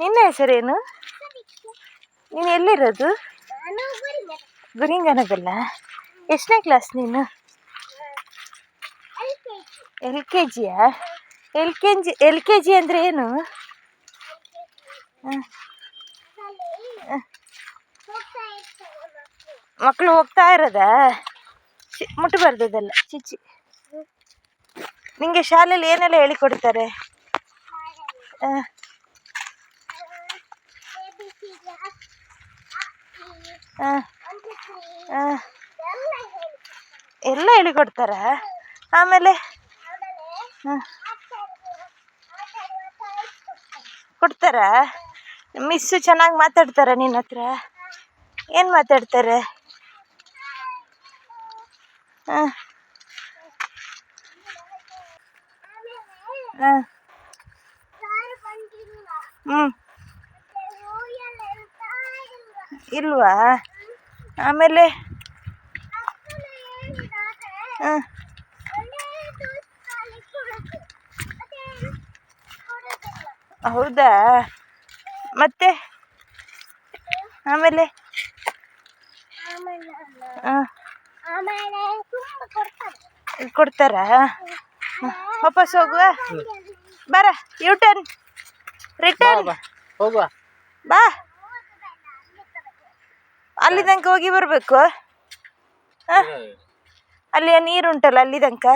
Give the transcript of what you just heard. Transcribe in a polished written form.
ನಿನ್ನ ಹೆಸರೇನು? ನೀನು ಎಲ್ಲಿರೋದು? ಗುರಿಂಗನಗಲ್ಲ. ಎಷ್ಟನೇ ಕ್ಲಾಸ್ ನೀನು? LKGಯಾ? LKG ಅಂದರೆ ಏನು? ಮಕ್ಕಳು ಹೋಗ್ತಾ ಇರೋದಾ? ಮುಟ್ಟಬಾರ್ದದಲ್ಲ ಚಿಚ್ಚಿ. ನಿಂಗೆ ಶಾಲೆಯಲ್ಲಿ ಏನೆಲ್ಲ ಹೇಳಿಕೊಡ್ತಾರೆ? ಎಲ್ಲ ಹೇಳಿಕೊಡ್ತಾರ? ಆಮೇಲೆ ಕೊಡ್ತಾರ? ಮಿಸ್ಸು ಚೆನ್ನಾಗಿ ಮಾತಾಡ್ತಾರ ನಿನ್ನ ಹತ್ರ? ಏನು ಮಾತಾಡ್ತಾರೆ? ಇಲ್ವಾ? ಆಮೇಲೆ ಹೌದಾ? ಮತ್ತೆ ಆಮೇಲೆ ಕೊಡ್ತಾರ? ವಾಪಸ್ ಹೋಗುವ? ಬರ, ರಿಟರ್ನ್ ಹೋಗುವ ಬಾ. ಅಲ್ಲಿ ತನಕ ಹೋಗಿ ಬರಬೇಕು. ಅಲ್ಲಿ ನೀರುಂಟಲ್ಲ ಅಲ್ಲಿ ತನಕ.